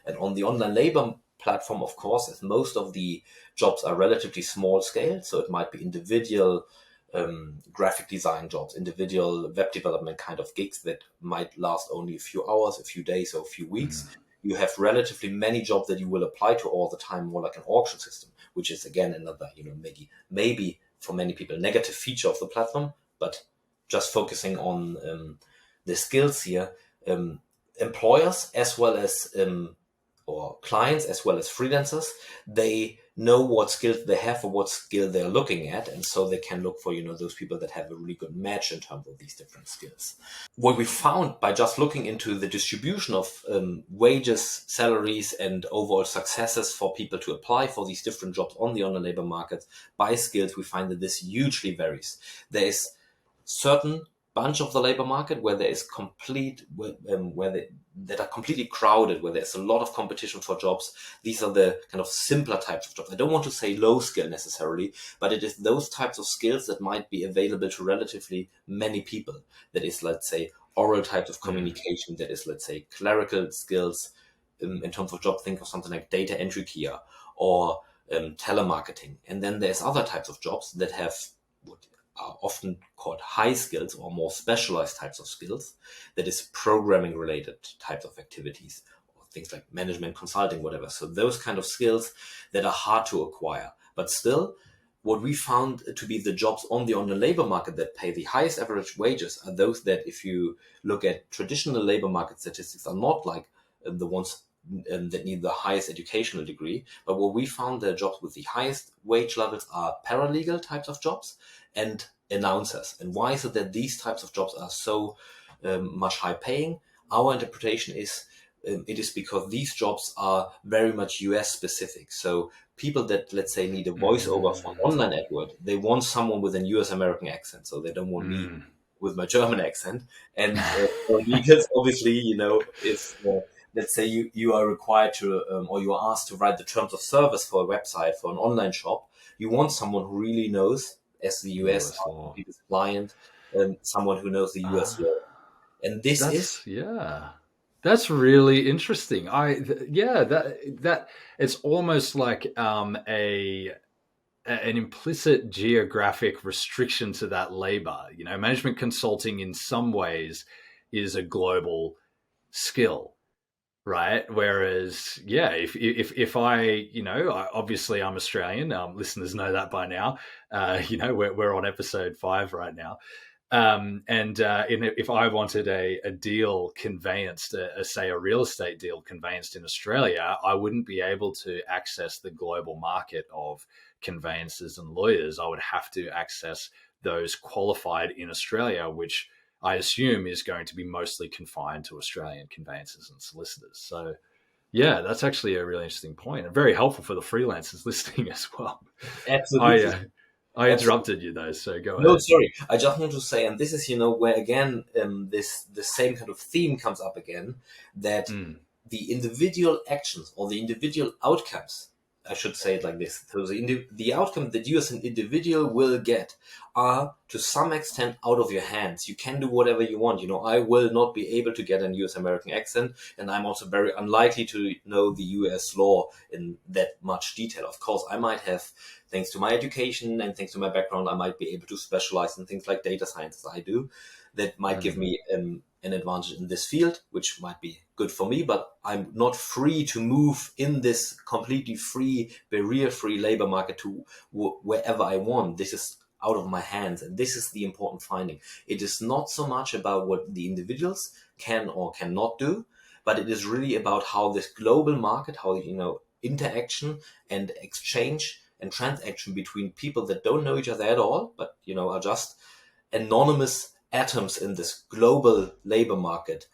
And on the online labor platform, of course, as most of the jobs are relatively small scale, so it might be individual graphic design jobs, individual web development kind of gigs that might last only a few hours, a few days, or a few weeks. You have relatively many jobs that you will apply to all the time, more like an auction system, which is again another, maybe for many people, negative feature of the platform. But just focusing on the skills here, employers as well as or clients as well as freelancers, they know what skills they have or what skill they're looking at, and so they can look for those people that have a really good match in terms of these different skills. What we found by just looking into the distribution of wages, salaries, and overall successes for people to apply for these different jobs on the online labor market by skills, we find that this hugely varies. There is certain bunch of the labor market where there is that are completely crowded, where there's a lot of competition for jobs. These are the kind of simpler types of jobs. I don't want to say low skill necessarily, but it is those types of skills that might be available to relatively many people. That is, let's say, oral types of communication. That is, let's say, clerical skills in terms of job. Think of something like data entry here or telemarketing. And then there's other types of jobs that have what are often called high skills or more specialized types of skills, that is programming related types of activities, or things like management, consulting, whatever. So those kind of skills that are hard to acquire. But still, what we found to be the jobs on the online labor market that pay the highest average wages are those that, if you look at traditional labor market statistics, are not like the ones that need the highest educational degree. But what we found, the jobs with the highest wage levels are paralegal types of jobs and announcers. And why is it that these types of jobs are so much high paying? Our interpretation is it is because these jobs are very much US specific. So people that, let's say, need a voiceover for an online AdWord, they want someone with an US American accent. So they don't want me with my German accent. And for legals, obviously, if let's say you are required to, or you are asked to write the terms of service for a website, for an online shop, you want someone who really knows, as the US client, someone who knows the US law. And that's really interesting. That it's almost like an implicit geographic restriction to that labor. Management consulting in some ways is a global skill, right? Whereas, if I, obviously I'm Australian. Listeners know that by now. We're on episode 5 right now. If I wanted a deal conveyanced, say a real estate deal conveyanced in Australia, I wouldn't be able to access the global market of conveyancers and lawyers. I would have to access those qualified in Australia, which I assume is going to be mostly confined to Australian conveyancers and solicitors. So, yeah, that's actually a really interesting point and very helpful for the freelancers listening as well. Absolutely. I interrupted you though, so go ahead. No, sorry. I just want to say, and this is, where again, the same kind of theme comes up again, that the individual actions or the individual outcomes, I should say it like this. So the outcome that you as an individual will get are to some extent out of your hands. You can do whatever you want. I will not be able to get a US American accent, and I'm also very unlikely to know the US law in that much detail. Of course, I might have, thanks to my education and thanks to my background, I might be able to specialize in things like data science as I do. That might give me an advantage in this field, which might be good for me, but I'm not free to move in this completely free, barrier-free labor market to wherever I want. This is out of my hands, and this is the important finding. It is not so much about what the individuals can or cannot do, but it is really about how this global market, how interaction and exchange and transaction between people that don't know each other at all, but are just anonymous atoms in this global labor market,